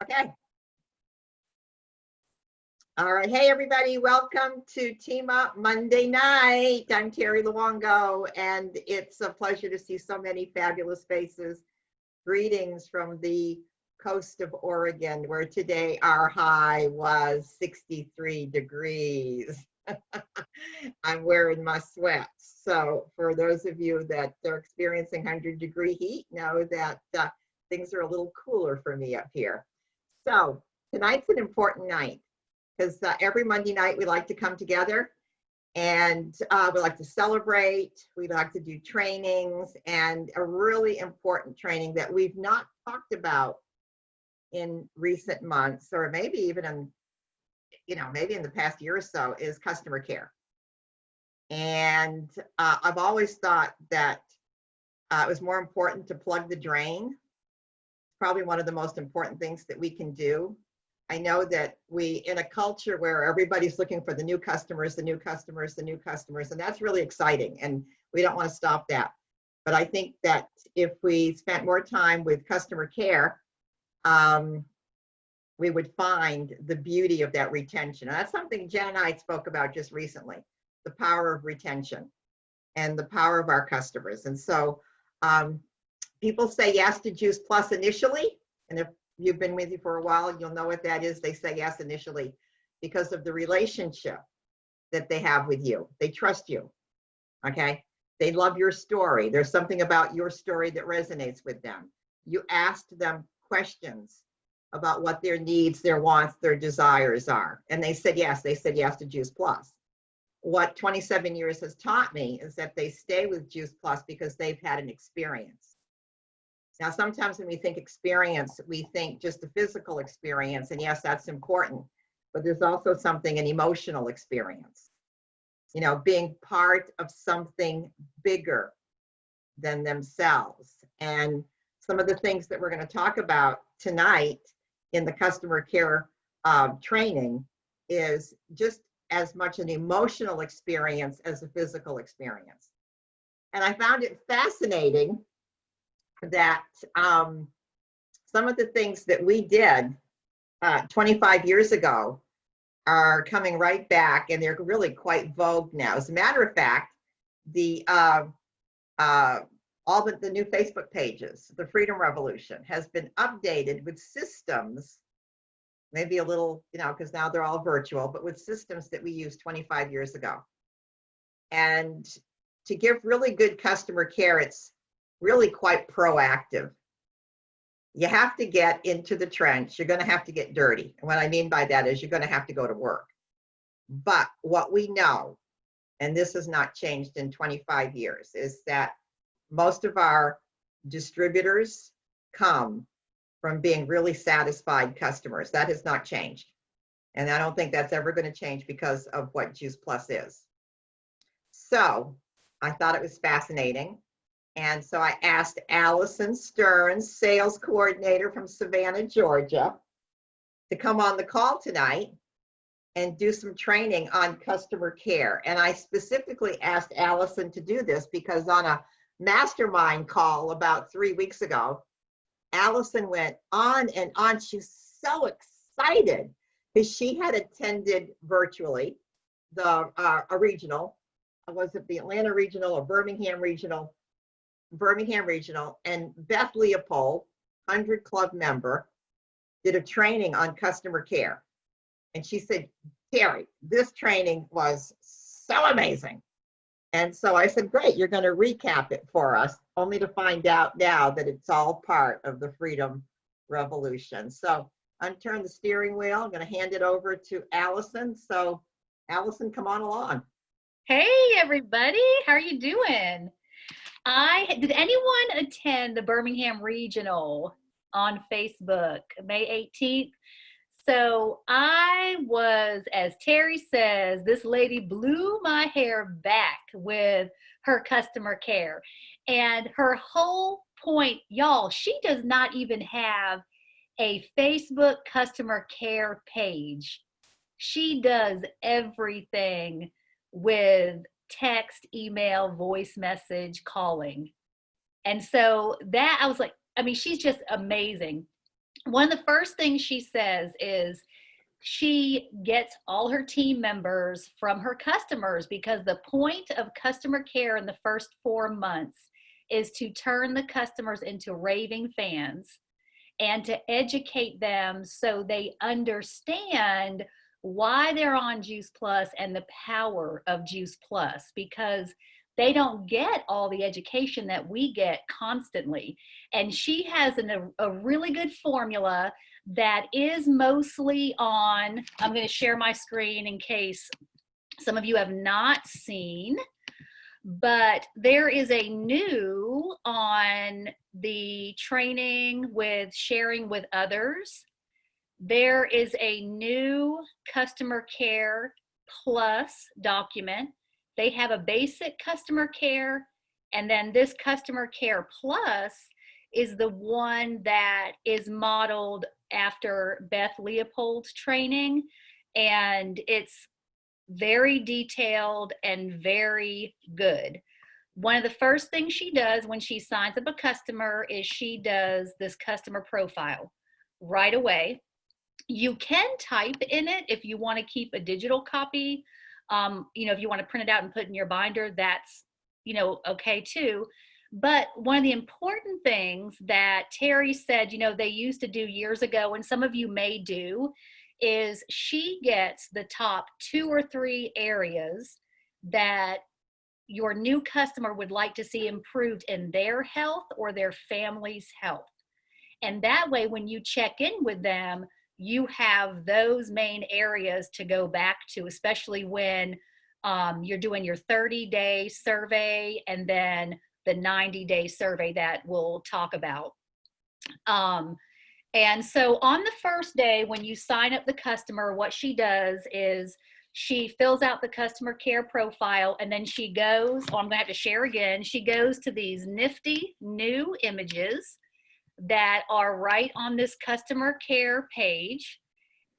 Okay. All right. Hey, everybody. Welcome to Team Up Monday night. I'm Terri Luongo, and it's a pleasure to see so many fabulous faces. Greetings from the coast of Oregon, where today our high was 63 degrees. I'm wearing my sweats. So for those of you that are experiencing 100-degree heat, know that things are a little cooler for me up here. So tonight's an important night because every Monday night we like to come together and we like to celebrate. We like to do trainings, and a really important training that we've not talked about in recent months, or maybe even in, maybe in the past year or so, is customer care. And I've always thought that it was more important to plug the drain. Probably one of the most important things that we can do. I know that we, in a culture where everybody's looking for the new customers, and that's really exciting, and we don't want to stop that. But I think that if we spent more time with customer care, we would find the beauty of that retention. And that's something Jen and I spoke about just recently, the power of retention and the power of our customers. And so people say yes to Juice Plus initially, and if you've been with you for a while, you'll know what that is. They say yes initially because of the relationship that they have with you. They trust you, okay? They love your story. There's something about your story that resonates with them. You asked them questions about what their needs, their wants, their desires are, and they said yes. They said yes to Juice Plus. What 27 years has taught me is that they stay with Juice Plus because they've had an experience. Now, sometimes when we think experience, we think just a physical experience, and yes, that's important, but there's also an emotional experience. Being part of something bigger than themselves. And some of the things that we're going to talk about tonight in the customer care training is just as much an emotional experience as a physical experience. And I found it fascinating that some of the things that we did 25 years ago are coming right back, and they're really quite vogue now. As a matter of fact, all the new Facebook pages, the Freedom Revolution, has been updated with systems, maybe a little, because now they're all virtual, but with systems that we used 25 years ago. And to give really good customer care, it's really quite proactive. You have to get into the trench. You're going to have to get dirty. And what I mean by that is you're going to have to go to work. But what we know, and this has not changed in 25 years, is that most of our distributors come from being really satisfied customers. That has not changed. And I don't think that's ever going to change because of what Juice Plus is. So I thought it was fascinating. And so I asked Allison Stearns, sales coordinator from Savannah, Georgia, to come on the call tonight and do some training on customer care. And I specifically asked Allison to do this because on a mastermind call about 3 weeks ago, Allison went on and on. She's so excited because she had attended virtually a regional. Was it the Atlanta regional or Birmingham regional? Birmingham Regional, and Beth Leopold, 100 Club member, did a training on customer care. And she said, Terri, this training was so amazing. And so I said, great, you're going to recap it for us, only to find out now that it's all part of the Freedom Revolution. So unturn the steering wheel. I'm going to hand it over to Allison. So Allison, come on along. Hey, everybody. How are you doing? Did anyone attend the Birmingham Regional on Facebook, May 18th? So I was, as Terri says, this lady blew my hair back with her customer care. And her whole point, y'all, she does not even have a Facebook customer care page. She does everything with text, email, voice message, calling. And so that, I was like, I mean, she's just amazing. one of the first things she says is she gets all her team members from her customers, because the point of customer care in the first 4 months is to turn the customers into raving fans and to educate them so they understand why they're on Juice Plus and the power of Juice Plus, because they don't get all the education that we get constantly. And she has a really good formula that is mostly on, I'm going to share my screen in case some of you have not seen, but there is a new on the training with sharing with others. There is a new customer care plus document. They have a basic customer care, and then this customer care plus is the one that is modeled after Beth Leopold's training, and it's very detailed and very good. One of the first things she does when she signs up a customer is she does this customer profile right away. You can type in it if you want to keep a digital copy. If you want to print it out and put in your binder, that's, okay too. But one of the important things that Terri said, they used to do years ago, and some of you may do, is she gets the top 2 or 3 areas that your new customer would like to see improved in their health or their family's health. And that way, when you check in with them, you have those main areas to go back to, especially when you're doing your 30-day survey and then the 90-day survey that we'll talk about. And so on the first day, when you sign up the customer, what she does is she fills out the customer care profile, and then she goes, I'm going to have to share again, she goes to these nifty new images that are right on this customer care page.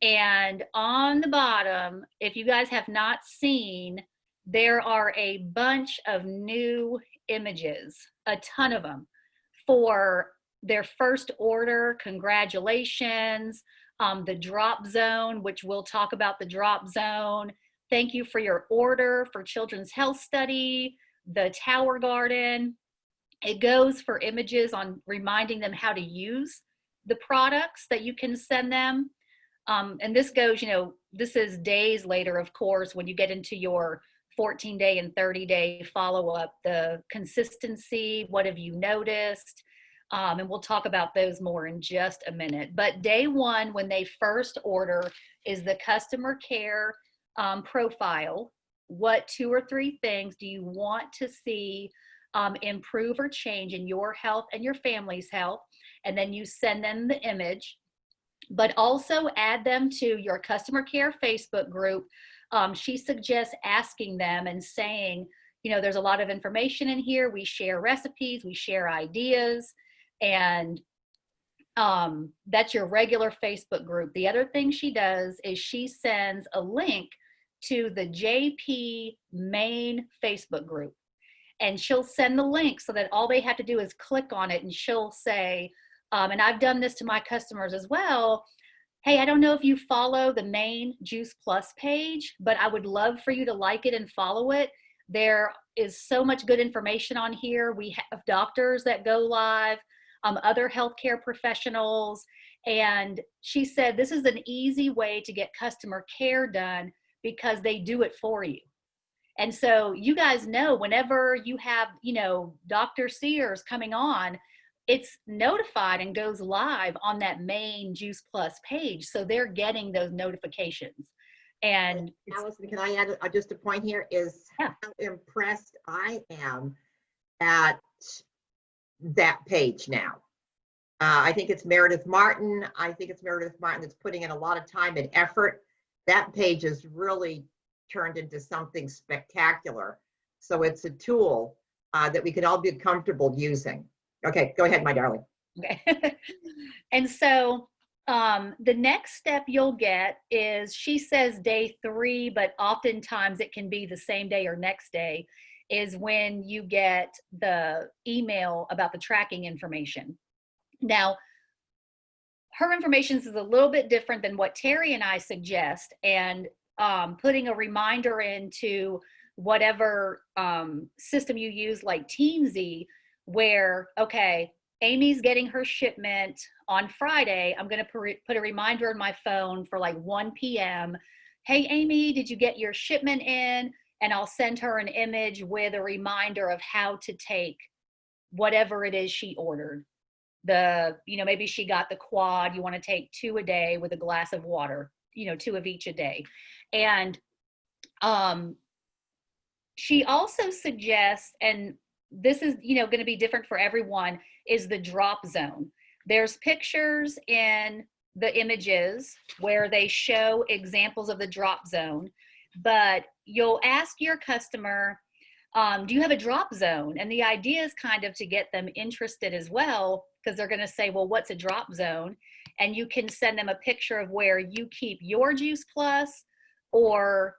And on the bottom, if you guys have not seen, there are a bunch of new images, a ton of them, for their first order. Congratulations. The drop zone, which we'll talk about the drop zone. Thank you for your order for Children's Health Study, the Tower Garden. It goes for images on reminding them how to use the products that you can send them. And this goes, this is days later, of course, when you get into your 14-day and 30-day follow-up, the consistency, what have you noticed? And we'll talk about those more in just a minute. But day 1, when they first order, is the customer care profile. What 2 or 3 things do you want to see improve or change in your health and your family's health? And then you send them the image, but also add them to your customer care Facebook group. She suggests asking them and saying, there's a lot of information in here. We share recipes, we share ideas, and that's your regular Facebook group. The other thing she does is she sends a link to the Jaypee main Facebook group. And she'll send the link so that all they have to do is click on it, and she'll say, and I've done this to my customers as well, hey, I don't know if you follow the main Juice Plus page, but I would love for you to like it and follow it. There is so much good information on here. We have doctors that go live, other healthcare professionals. And she said, this is an easy way to get customer care done because they do it for you. And so you guys know, whenever you have, Dr. Sears coming on, it's notified and goes live on that main Juice Plus page. So they're getting those notifications. And Allison, can I add just a point here? Is yeah, how impressed I am at that page now. I think it's Meredith Martin. I think it's Meredith Martin that's putting in a lot of time and effort. That page is really turned into something spectacular. So it's a tool that we can all be comfortable using. Okay, go ahead, my darling. Okay. And so the next step you'll get is, she says day 3, but oftentimes it can be the same day or next day, is when you get the email about the tracking information. Now, her information is a little bit different than what Terri and I suggest, and putting a reminder into whatever system you use, like Teamsy, where, okay, Amy's getting her shipment on Friday. I'm going to put a reminder on my phone for like 1 p.m. Hey, Amy, did you get your shipment in? And I'll send her an image with a reminder of how to take whatever it is she ordered. Maybe she got the quad, you want to take 2 a day with a glass of water, 2 of each a day. And she also suggests, and this is, going to be different for everyone, is the drop zone. There's pictures in the images where they show examples of the drop zone, but you'll ask your customer, do you have a drop zone? And the idea is kind of to get them interested as well, because they're going to say, well, what's a drop zone? And you can send them a picture of where you keep your Juice Plus, or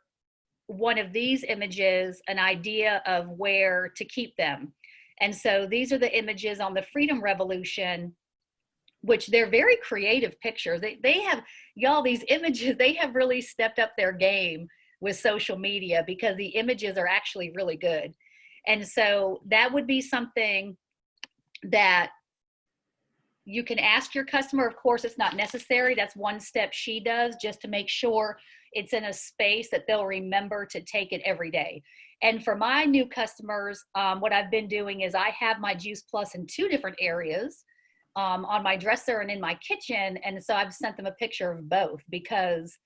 one of these images, an idea of where to keep them. And so these are the images on the Freedom Revolution, which they're very creative pictures. They have, y'all, these images, they have really stepped up their game with social media, because the images are actually really good. And so that would be something that you can ask your customer. Of course, it's not necessary. That's one step she does, just to make sure it's in a space that they'll remember to take it every day. And for my new customers, what I've been doing is I have my Juice Plus in 2 different areas, on my dresser and in my kitchen. And so I've sent them a picture of both, because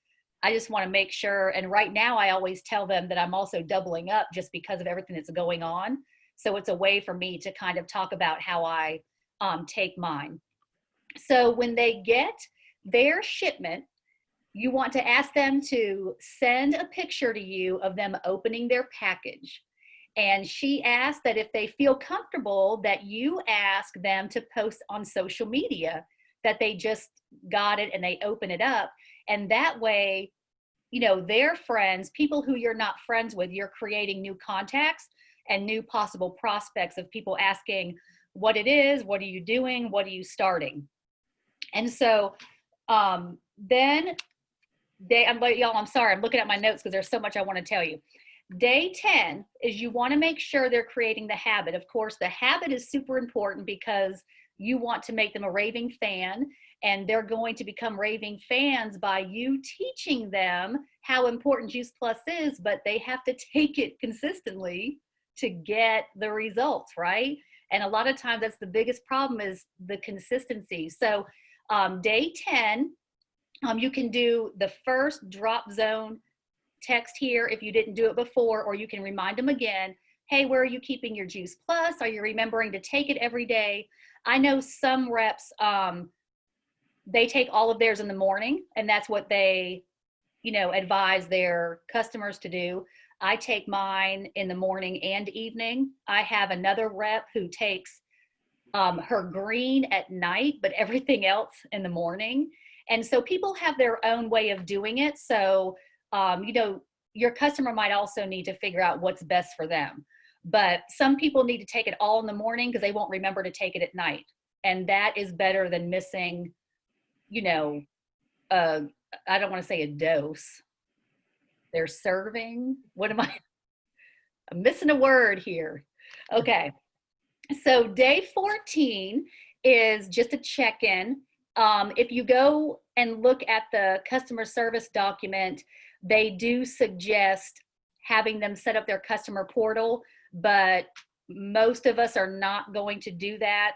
I just want to make sure. And right now I always tell them that I'm also doubling up just because of everything that's going on. So it's a way for me to kind of talk about how I take mine. So when they get their shipment, you want to ask them to send a picture to you of them opening their package. And she asked that if they feel comfortable, that you ask them to post on social media that they just got it and they open it up. And that way, their friends, people who you're not friends with, you're creating new contacts and new possible prospects of people asking what it is, what are you doing, what are you starting? And so then I'm sorry, I'm looking at my notes because there's so much I want to tell you. Day 10 is you want to make sure they're creating the habit. Of course, the habit is super important, because you want to make them a raving fan, and they're going to become raving fans by you teaching them how important Juice Plus is, but they have to take it consistently to get the results, right? And a lot of times that's the biggest problem, is the consistency. So day 10, you can do the first drop zone text here if you didn't do it before, or you can remind them again, hey, where are you keeping your Juice Plus? Are you remembering to take it every day? I know some reps, they take all of theirs in the morning, and that's what they, advise their customers to do. I take mine in the morning and evening. I have another rep who takes her green at night, but everything else in the morning. And so people have their own way of doing it. So, your customer might also need to figure out what's best for them. But some people need to take it all in the morning because they won't remember to take it at night. And that is better than missing, I don't want to say a dose. They're serving. I'm missing a word here. Okay. So day 14 is just a check-in. If you go and look at the customer service document, they do suggest having them set up their customer portal, but most of us are not going to do that.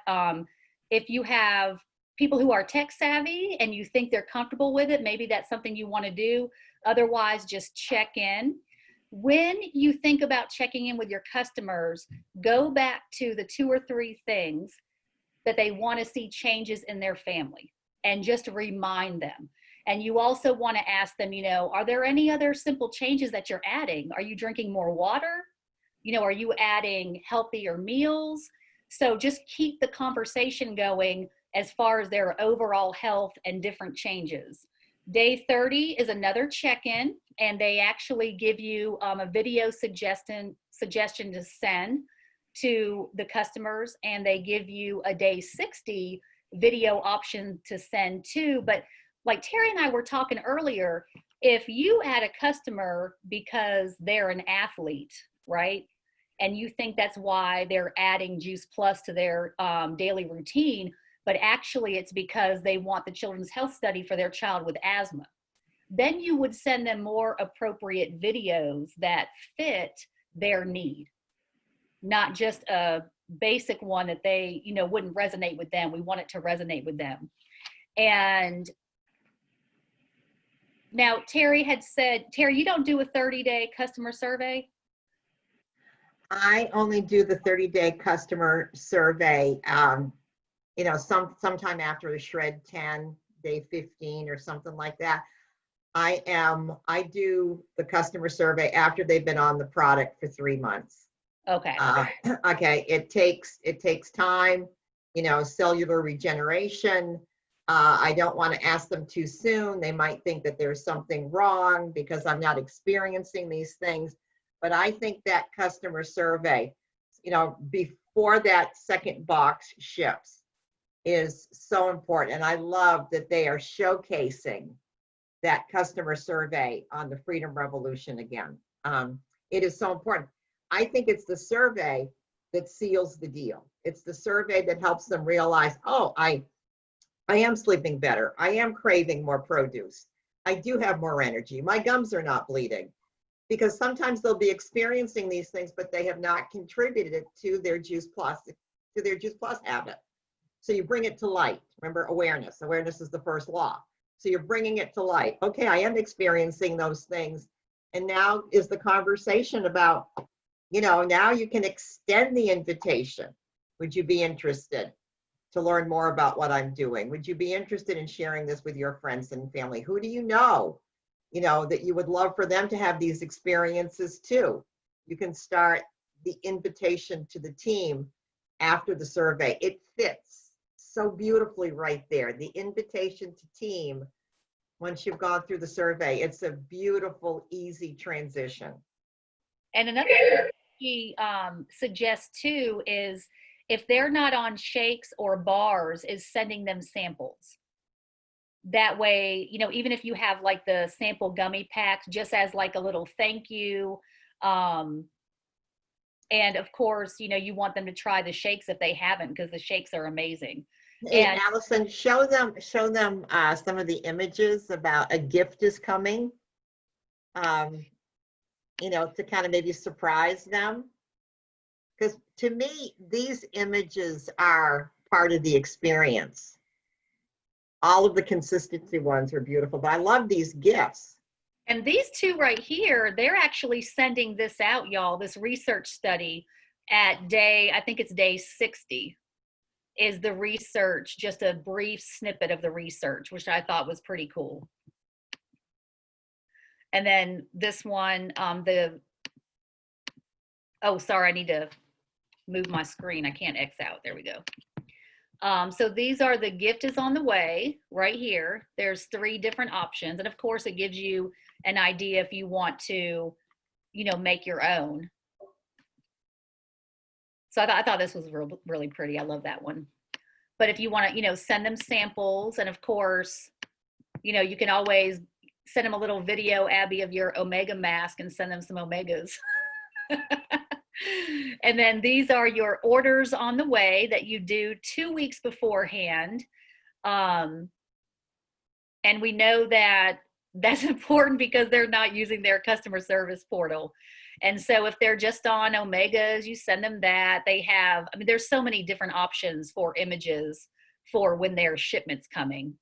If you have people who are tech savvy and you think they're comfortable with it, maybe that's something you want to do. Otherwise, just check in. When you think about checking in with your customers, go back to the 2 or 3 things that they want to see changes in their family, and just remind them. And you also want to ask them, are there any other simple changes that you're adding? Are you drinking more water? Are you adding healthier meals? So just keep the conversation going as far as their overall health and different changes. Day 30 is another check-in, and they actually give you a video suggestion to send to the customers, and they give you a day 60 video option to send too. But like Terry and I were talking earlier, if you add a customer because they're an athlete, right? And you think that's why they're adding Juice Plus to their daily routine, but actually it's because they want the children's health study for their child with asthma, then you would send them more appropriate videos that fit their need, not just a basic one that they, you know, wouldn't resonate with them. We want it to resonate with them. And now Terry had said, Terry, you don't do a 30-day customer survey? I only do the 30-day customer survey, you know, sometime after the shred 10, day 15 or something like that. I do the customer survey after they've been on the product for 3 months. Okay. Okay, it takes time, you know, cellular regeneration. I don't want to ask them too soon. They might think that there's something wrong because I'm not experiencing these things. But I think that customer survey, you know, before that second box ships is so important. And I love that they are showcasing that customer survey on the Freedom Revolution again. It is so important. I think it's the survey that seals the deal. It's the survey that helps them realize, oh, I am sleeping better. I am craving more produce. I do have more energy. My gums are not bleeding. Because sometimes they'll be experiencing these things, but they have not contributed it to their Juice Plus habit. So you bring it to light. Remember, awareness. Awareness is the first law. So you're bringing it to light. Okay, I am experiencing those things. And now is the conversation about, you know, now you can extend the invitation. Would you be interested to learn more about what I'm doing? Would you be interested in sharing this with your friends and family? Who do you know, that you would love for them to have these experiences too? You can start the invitation to the team after the survey. It fits so beautifully right there. The invitation to team, once you've gone through the survey, it's a beautiful, easy transition. And another thing he suggests too is if they're not on shakes or bars, is sending them samples. That way, you know, even if you have like the sample gummy packs, just as like a little thank you. And of course, you know, you want them to try the shakes if they haven't, because the shakes are amazing. Hey, And Allison, show them some of the images about a gift is coming, to kind of maybe surprise them. Because to me, these images are part of the experience. All of the consistency ones are beautiful, but I love these gifts. And these two right here, they're actually sending this out, y'all, this research study at I think it's day 60 is the research, just a brief snippet of the research, which I thought was pretty cool. And then this one, oh, sorry, I need to move my screen. I can't X out. There we go. So these are the gift is on the way right here. There's 3 different options. And of course it gives you an idea if you want to, make your own. So I thought this was really pretty. I love that one. But if you want to, send them samples, and of course, you can always send them a little video, Abby, of your Omega mask and send them some Omegas. And then these are your orders on the way that you do 2 weeks beforehand. And we know that that's important because they're not using their customer service portal. And so if they're just on Omegas, you send them that. They have, there's so many different options for images for when their shipment's coming.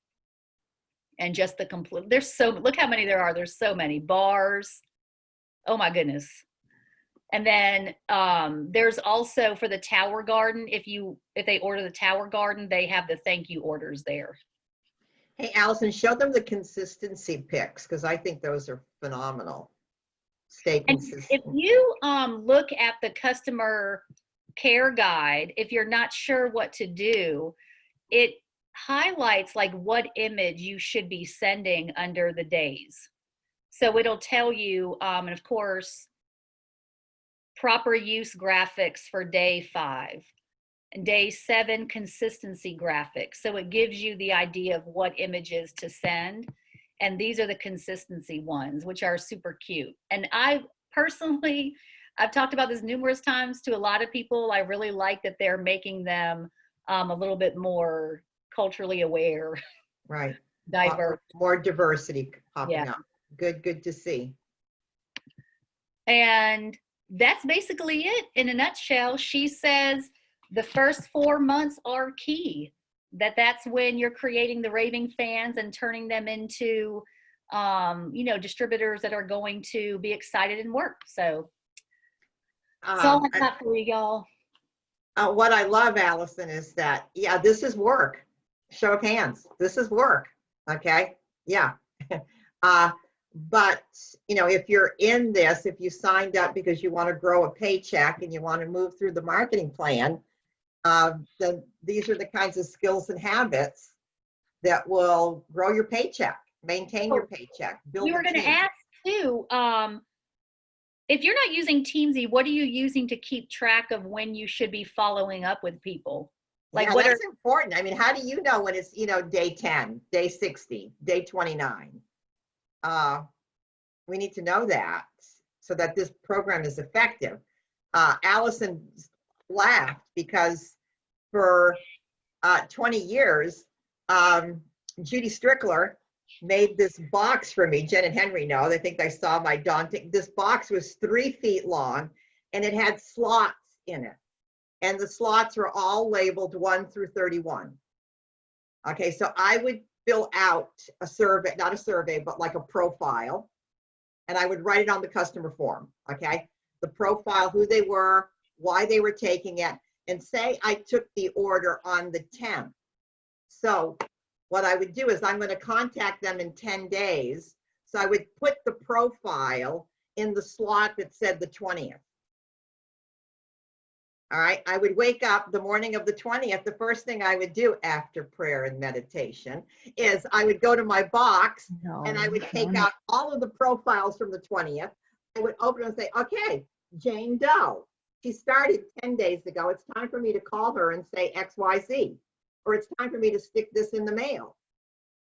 And just the complete, look how many there are. There's so many bars. Oh my goodness. And then there's also for the Tower Garden, if they order the Tower Garden, they have the thank you orders there. Hey, Allison, show them the consistency pics, because I think those are phenomenal. Stay consistent. And if you look at the customer care guide, if you're not sure what to do, it highlights like what image you should be sending under the days. So it'll tell you, and of course, proper use graphics for day 5. Day 7, consistency graphics. So it gives you the idea of what images to send. And these are the consistency ones, which are super cute. And I personally, I've talked about this numerous times to a lot of people. I really like that they're making them a little bit more culturally aware, Right. diverse. More diversity popping Yeah. up. Good to see. And that's basically it in a nutshell. She says the first 4 months are key. That's when you're creating the raving fans and turning them into, distributors that are going to be excited and work. So that's all I got for you, y'all. What I love, Allison, is that, yeah, this is work. Show of hands. This is work. Okay. Yeah. But, if you're in this, if you signed up because you want to grow a paycheck and you want to move through the marketing plan, then these are the kinds of skills and habits that will grow your paycheck, maintain your paycheck, build. We were going to ask too, if you're not using Teamsy, what are you using to keep track of when you should be following up with people? Like, yeah, that's important. I mean, how do you know when it's, day 10, day 60, day 29? We need to know that so that this program is effective. Allison laughed because for 20 years, Judy Strickler made this box for me. Jen and Henry know. They think I saw my daunting. This box was 3 feet long and it had slots in it. And the slots were all labeled 1 through 31. Okay, so I would fill out a survey, not a survey, but like a profile. And I would write it on the customer form, okay? The profile, who they were, why they were taking it, and say I took the order on the 10th. So what I would do is I'm going to contact them in 10 days. So I would put the profile in the slot that said the 20th. All right, I would wake up the morning of the 20th. The first thing I would do after prayer and meditation is I would go to my box and I would take out all of the profiles from the 20th. I would open and say, okay, Jane Doe, she started 10 days ago. It's time for me to call her and say XYZ, or it's time for me to stick this in the mail.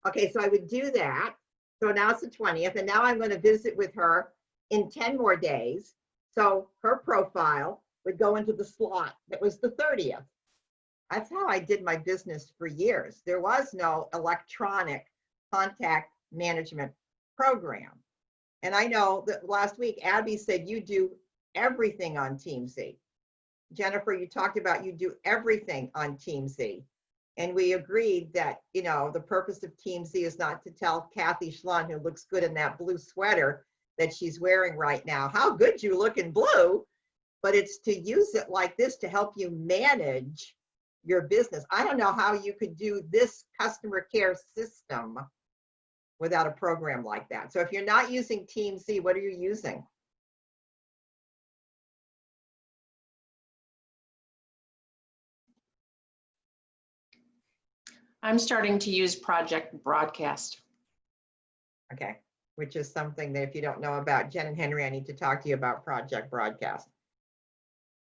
Okay, so I would do that. So now it's the 20th, and now I'm going to visit with her in 10 more days. So her profile would go into the slot that was the 30th. That's how I did my business for years. There was no electronic contact management program. And I know that last week, Abby said you do everything on Teamsy. Jennifer, you talked about you do everything on Teamsy. And we agreed that, the purpose of Teamsy is not to tell Kathy Schlon, who looks good in that blue sweater that she's wearing right now, how good you look in blue, but it's to use it like this to help you manage your business. I don't know how you could do this customer care system without a program like that. So if you're not using Teamsy, what are you using? I'm starting to use Project Broadcast. Okay, which is something that if you don't know about, Jen and Henry, I need to talk to you about Project Broadcast.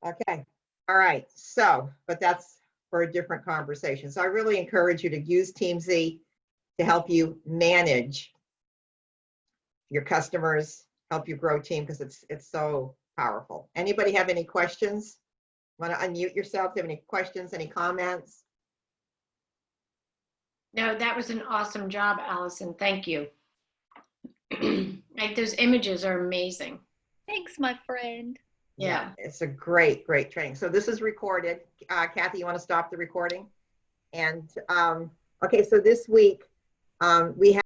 Okay, all right, so, but that's for a different conversation. So I really encourage you to use Teamsy to help you manage your customers, help you grow team, because it's so powerful. Anybody have any questions? Want to unmute yourself? Do you have any questions, any comments? No, that was an awesome job, Allison. Thank you. Like, those images are amazing. Thanks, my friend. Yeah. It's a great training. So this is recorded. Kathy, you want to stop the recording? And okay, so this week we have